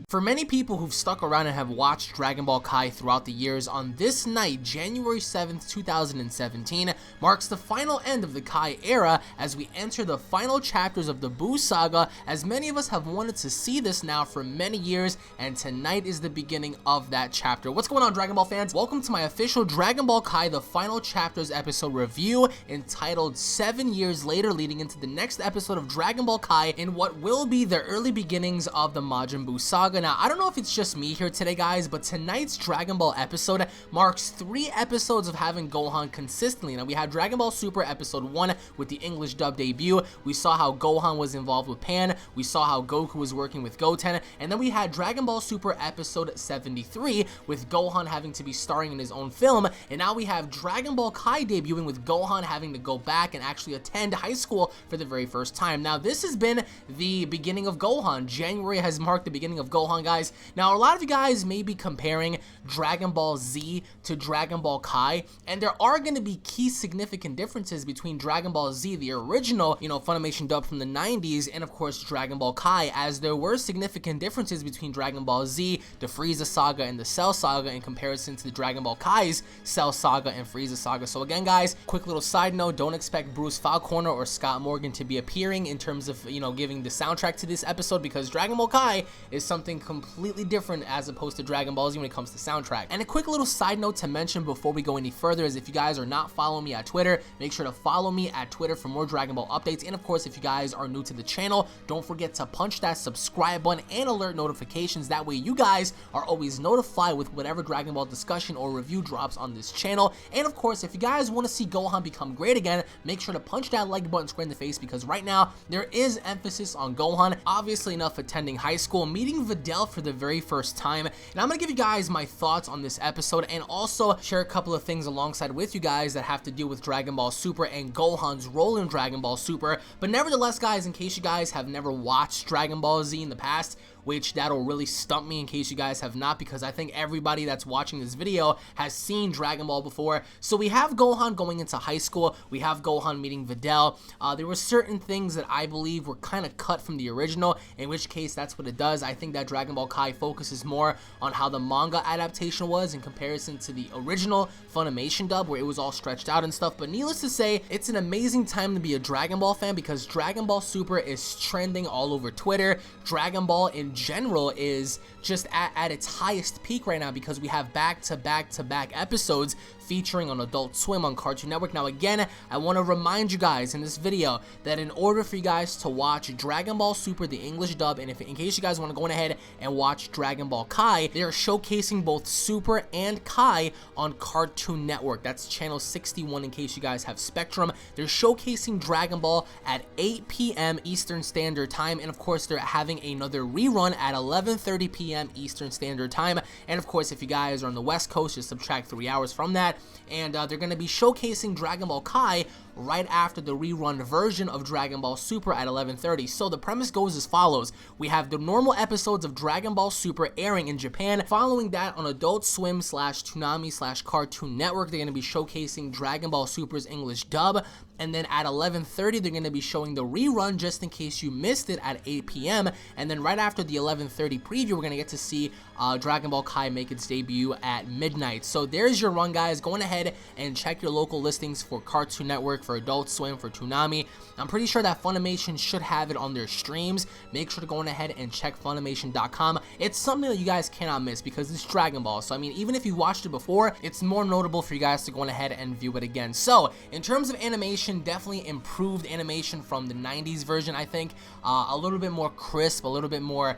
For many people who've stuck around and have watched Dragon Ball Kai throughout the years, on this night, January 7th, 2017, marks the final end of the Kai era as we enter the final chapters of the Buu saga, as many of us have wanted to see this now for many years, and tonight is the beginning of that chapter. What's going on, Dragon Ball fans? Welcome to my official Dragon Ball Kai The Final Chapters episode review entitled 7 Years Later, leading into the next episode of Dragon Ball Kai in what will be the early beginnings of the Majin Buu saga. Now, I don't know if it's just me here today, guys, but tonight's Dragon Ball episode marks 3 episodes of having Gohan consistently. Now, we had Dragon Ball Super episode 1 with the English dub debut. We saw how Gohan was involved with Pan. We saw how Goku was working with Goten. And then we had Dragon Ball Super episode 73 with Gohan having to be starring in his own film. And now we have Dragon Ball Kai debuting with Gohan having to go back and actually attend high school for the very first time. Now, this has been the beginning of Gohan. January has marked the beginning of Gohan, guys. Now, a lot of you guys may be comparing Dragon Ball Z to Dragon Ball Kai, and there are going to be key significant differences between Dragon Ball Z, the original, Funimation dub from the 90s, and of course Dragon Ball Kai, as there were significant differences between Dragon Ball Z, the Frieza saga, and the Cell saga in comparison to the Dragon Ball Kai's Cell saga and Frieza saga. So again, guys, quick little side note, don't expect Bruce Falconer or Scott Morgan to be appearing in terms of, giving the soundtrack to this episode, because Dragon Ball Kai is something completely different as opposed to Dragon Ball Z when it comes to soundtrack. And a quick little side note to mention before we go any further is, if you guys are not following me at Twitter, make sure to follow me at Twitter for more Dragon Ball updates. And of course, if you guys are new to the channel, don't forget to punch that subscribe button and alert notifications. That way you guys are always notified with whatever Dragon Ball discussion or review drops on this channel. And of course, if you guys want to see Gohan become great again, make sure to punch that like button square in the face, because right now there is emphasis on Gohan, obviously enough attending high school, meeting Videl for the very first time. And I'm gonna give you guys my thoughts on this episode and also share a couple of things alongside with you guys that have to do with Dragon Ball Super and Gohan's role in Dragon Ball Super. But nevertheless, guys, in case you guys have never watched Dragon Ball Z in the past, which that'll really stump me in case you guys have not, because I think everybody that's watching this video has seen Dragon Ball before. So we have Gohan going into high school, we have Gohan meeting Videl. There were certain things that I believe were kind of cut from the original, in which case that's what it does. I think that Dragon Ball Kai focuses more on how the manga adaptation was in comparison to the original Funimation dub, where it was all stretched out and stuff. But needless to say, it's an amazing time to be a Dragon Ball fan, because Dragon Ball Super is trending all over Twitter. Dragon Ball in general is just at its highest peak right now, because we have back-to-back episodes featuring on Adult Swim on Cartoon Network. Now again, I want to remind you guys in this video that in order for you guys to watch Dragon Ball Super, the English dub, and in case you guys want to go ahead and watch Dragon Ball Kai, they are showcasing both Super and Kai on Cartoon Network. That's channel 61 in case you guys have Spectrum. They're showcasing Dragon Ball at 8 p.m. Eastern Standard Time, and of course they're having another rerun at 11:30 p.m. Eastern Standard Time. And of course, if you guys are on the West Coast, just subtract 3 hours from that. And they're going to be showcasing Dragon Ball Kai right after the rerun version of Dragon Ball Super at 11:30. So the premise goes as follows. We have the normal episodes of Dragon Ball Super airing in Japan. Following that, on Adult Swim / Toonami / Cartoon Network, they're going to be showcasing Dragon Ball Super's English dub. And then at 11:30, they're going to be showing the rerun just in case you missed it at 8 p.m. And then right after the 11:30 preview, we're going to get to see Dragon Ball Kai make its debut at midnight. So there's your run, guys. Go ahead and check your local listings for Cartoon Network, for Adult Swim, for Toonami. I'm pretty sure that Funimation should have it on their streams. Make sure to go ahead and check Funimation.com. It's something that you guys cannot miss because it's Dragon Ball. So I mean, even if you watched it before, it's more notable for you guys to go ahead and view it again. So in terms of animation, definitely improved animation from the 90s version, I think. A little bit more crisp, a little bit more,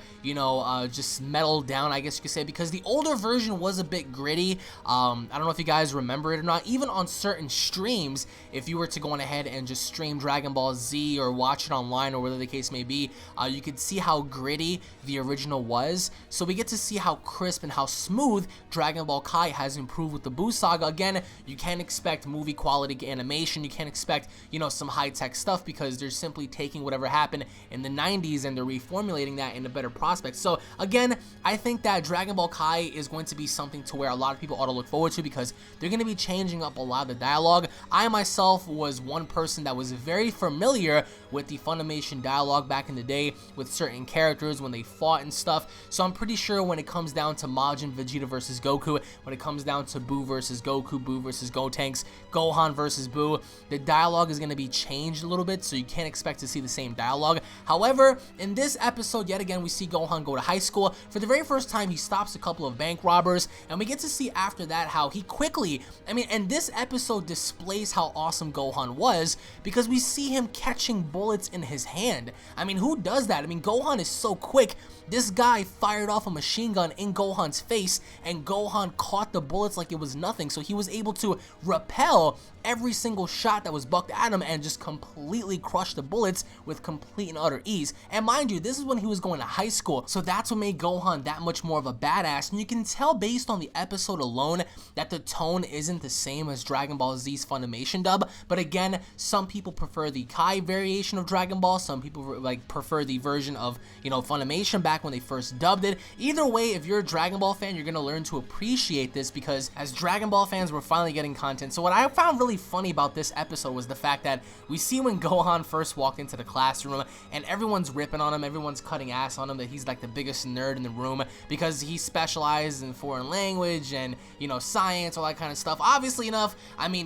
just metal down, I guess you could say, because the older version was a bit gritty. I don't know if you guys remember it or not. Even on certain streams, if you were to go ahead and just stream Dragon Ball Z or watch it online or whatever the case may be, you could see how gritty the original was. So we get to see how crisp and how smooth Dragon Ball Kai has improved with the Buu saga. Again, you can't expect movie quality animation. You can't expect expect, you know, some high-tech stuff because they're simply taking whatever happened in the 90s and they're reformulating that in a better prospect. So again, I think that Dragon Ball Kai is going to be something to where a lot of people ought to look forward to because they're going to be changing up a lot of the dialogue. I myself was one person that was very familiar with the Funimation dialogue back in the day with certain characters when they fought and stuff. So I'm pretty sure when it comes down to Majin Vegeta versus Goku, when it comes down to Buu versus Goku, Buu versus Gotenks, Gohan versus Buu, the dialogue is going to be changed a little bit, so you can't expect to see the same dialogue. However, in this episode, yet again, we see Gohan go to high school. For the very first time, he stops a couple of bank robbers, and we get to see after that how he quickly, and this episode displays how awesome Gohan was because we see him catching bullets in his hand. Who does that? Gohan is so quick. This guy fired off a machine gun in Gohan's face, and Gohan caught the bullets like it was nothing, so he was able to repel every single shot that was bucked at him and just completely crush the bullets with complete and utter ease. And mind you, this is when he was going to high school, so that's what made Gohan that much more of a badass, and you can tell based on the episode alone that the tone isn't the same as Dragon Ball Z's Funimation dub. But again, some people prefer the Kai variation of Dragon Ball, some people prefer the version of, Funimation back when they first dubbed it. Either way, if you're a Dragon Ball fan, you're gonna learn to appreciate this because as Dragon Ball fans, we're finally getting content. So what I found really funny about this episode was the fact that we see when Gohan first walked into the classroom and everyone's ripping on him, everyone's cutting ass on him, that he's like the biggest nerd in the room because he specializes in foreign language and, science, all that kind of stuff. Obviously enough,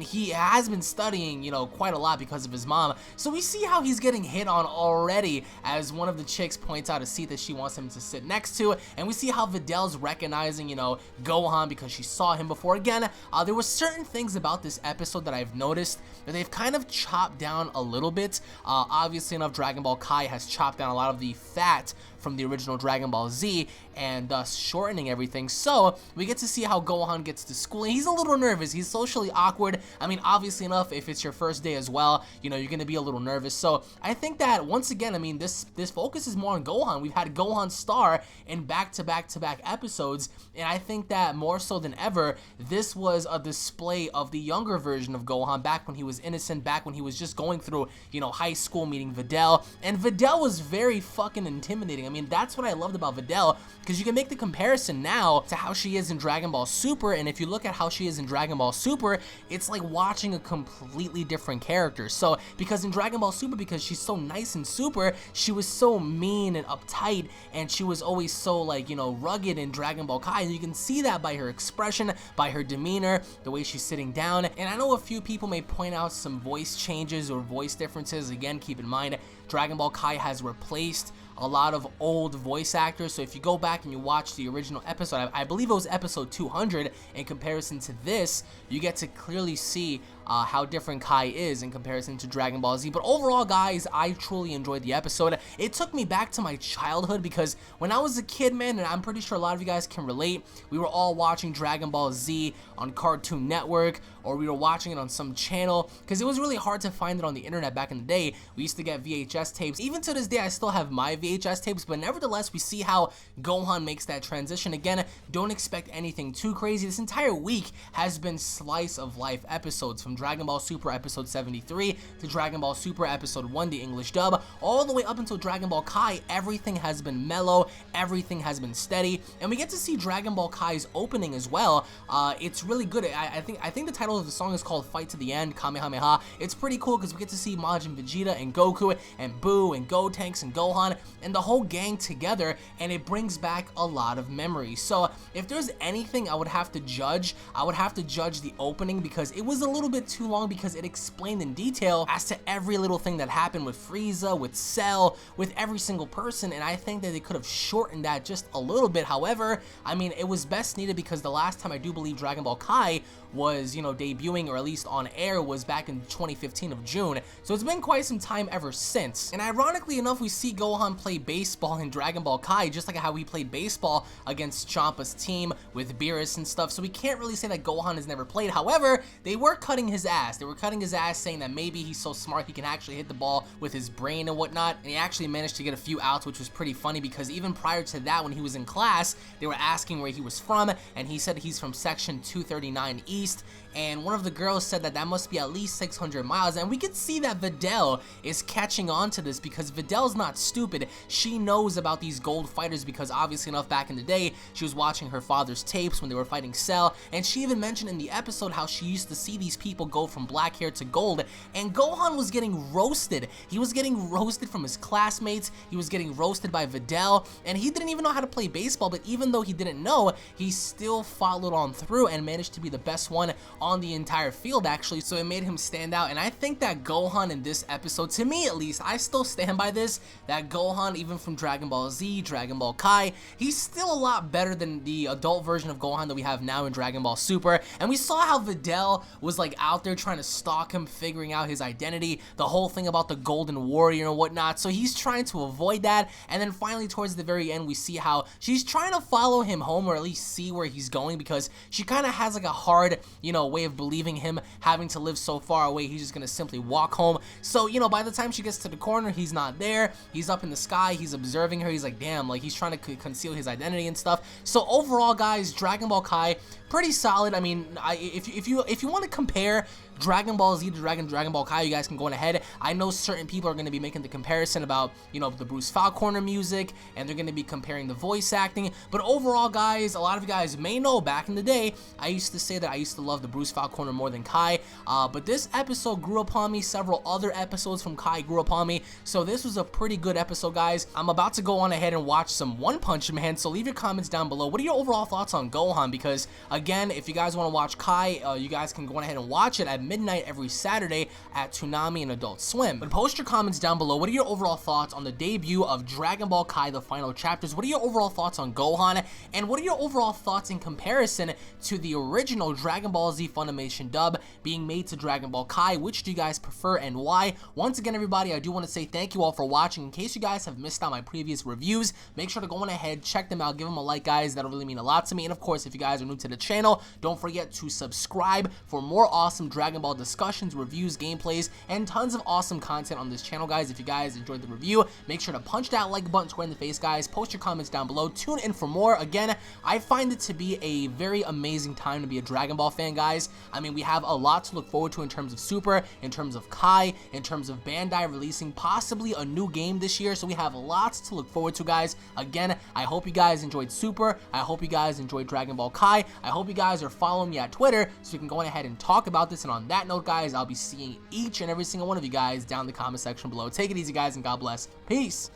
he has been studying, quite a lot because of his mom. So we see how he's getting hit on already as one of the chicks points out a seat that she wants him to sit next to, and we see how Videl's recognizing, Gohan because she saw him before. Again, there were certain things about this episode that I've noticed that they've kind of chopped down a little bit. Obviously enough, Dragon Ball Kai has chopped down a lot of the fat from the original Dragon Ball Z and thus shortening everything. So we get to see how Gohan gets to school, and he's a little nervous. He's socially awkward. Obviously enough, if it's your first day as well, you're gonna be a little nervous. So I think that once again, this focus is more on Gohan. We've had Gohan star in back-to-back episodes, and I think that more so than ever, this was a display of the younger version of Gohan back when he was innocent, back when he was just going through, high school, meeting Videl, and Videl was very fucking intimidating. That's what I loved about Videl, because you can make the comparison now to how she is in Dragon Ball Super, and if you look at how she is in Dragon Ball Super, it's like watching a completely different character. So, because in Dragon Ball Super, because she's so nice and super, she was so mean and uptight, and she was always so, rugged in Dragon Ball Kai, and you can see that by her expression, by her demeanor, the way she's sitting down. And I know a few people may point out some voice changes or voice differences. Again, keep in mind, Dragon Ball Kai has replaced a lot of old voice actors, so if you go back and you watch the original episode, I believe it was episode 200, in comparison to this, you get to clearly see how different Kai is in comparison to Dragon Ball Z. But overall, guys, I truly enjoyed the episode. It took me back to my childhood because when I was a kid, man, and I'm pretty sure a lot of you guys can relate, we were all watching Dragon Ball Z on Cartoon Network, or we were watching it on some channel, because it was really hard to find it on the internet back in the day. We used to get VHS tapes. Even to this day, I still have my VHS tapes, but nevertheless, we see how Gohan makes that transition. Again, don't expect anything too crazy. This entire week has been slice of life episodes, from Dragon Ball Super episode 73 to Dragon Ball Super episode 1, the English dub, all the way up until Dragon Ball Kai. Everything has been mellow, everything has been steady, and we get to see Dragon Ball Kai's opening as well. It's really good. I think the title of the song is called Fight to the End, Kamehameha. It's pretty cool because we get to see Majin Vegeta and Goku and Buu and Gotenks and Gohan and the whole gang together, and it brings back a lot of memories. So if there's anything I would have to judge, the opening, because it was a little bit too long, because it explained in detail as to every little thing that happened with Frieza, with Cell, with every single person, and I think that they could have shortened that just a little bit. However, it was best needed because the last time I do believe Dragon Ball Kai was, debuting, or at least on air, was back in 2015 of June. So it's been quite some time ever since. And ironically enough, we see Gohan play baseball in Dragon Ball Kai, just like how he played baseball against Champa's team with Beerus and stuff. So we can't really say that Gohan has never played. However, they were cutting his ass. They were cutting his ass, saying that maybe he's so smart he can actually hit the ball with his brain and whatnot, and he actually managed to get a few outs, which was pretty funny because even prior to that, when he was in class, they were asking where he was from, and he said he's from section 239 East, and one of the girls said that that must be at least 600 miles, and we could see that Videl is catching on to this because Videl's not stupid. She knows about these gold fighters because obviously enough back in the day, she was watching her father's tapes when they were fighting Cell, and she even mentioned in the episode how she used to see these people go from black hair to gold, and Gohan was getting roasted. He was getting roasted from his classmates, he was getting roasted by Videl, and he didn't even know how to play baseball, but even though he didn't know, he still followed on through and managed to be the best one on the entire field actually, so it made him stand out. And I think that Gohan in this episode, to me at least, I still stand by this, that Gohan, even from Dragon Ball Z, Dragon Ball Kai, he's still a lot better than the adult version of Gohan that we have now in Dragon Ball Super. And we saw how Videl was like out there trying to stalk him, figuring out his identity, the whole thing about the Golden Warrior and whatnot, so he's trying to avoid that. And then finally towards the very end, we see how she's trying to follow him home, or at least see where he's going, because she kind of has like a hard, you know, way of believing him having to live so far away. He's just gonna simply walk home. So, you know, by the time she gets to the corner, he's not there. He's up in the sky, he's observing her. He's like, damn, like he's trying to conceal his identity and stuff. So overall, guys, Dragon Ball Kai, pretty solid. I mean, if you want to compare Dragon Ball Z to Dragon Ball Kai, you guys can go on ahead. I know certain people are going to be making the comparison about, you know, the Bruce Falconer music, and they're going to be comparing the voice acting, but overall, guys, a lot of you guys may know back in the day, I used to say that I used to love the Bruce Falconer more than Kai, but this episode grew upon me. Several other episodes from Kai grew upon me, so this was a pretty good episode, guys. I'm about to go on ahead and watch some One Punch Man, so leave your comments down below. What are your overall thoughts on Gohan? Because again, if you guys want to watch Kai, you guys can go on ahead and watch it at midnight every Saturday at Toonami and Adult Swim. But post your comments down below. What are your overall thoughts on the debut of Dragon Ball Kai, the final chapters? What are your overall thoughts on Gohan? And what are your overall thoughts in comparison to the original Dragon Ball Z Funimation dub being made to Dragon Ball Kai? Which do you guys prefer and why? Once again, everybody, I do want to say thank you all for watching. In case you guys have missed out my previous reviews, make sure to go on ahead, check them out, give them a like, guys. That'll really mean a lot to me. And of course, if you guys are new to the channel, don't forget to subscribe for more awesome Dragon Ball discussions, reviews, gameplays, and tons of awesome content on this channel, guys. If you guys enjoyed the review, make sure to punch that like button square in the face, guys. Post your comments down below. Tune in for more. Again, I find it to be a very amazing time to be a Dragon Ball fan, guys. I mean, we have a lot to look forward to in terms of Super, in terms of Kai, in terms of Bandai releasing possibly a new game this year, so we have lots to look forward to, guys. Again, I hope you guys enjoyed Super. I hope you guys enjoyed Dragon Ball Kai. I hope you guys are following me at Twitter so we can go on ahead and talk about this. And on that note, guys, I'll be seeing each and every single one of you guys down in the comment section below. Take it easy, guys, and God bless. Peace.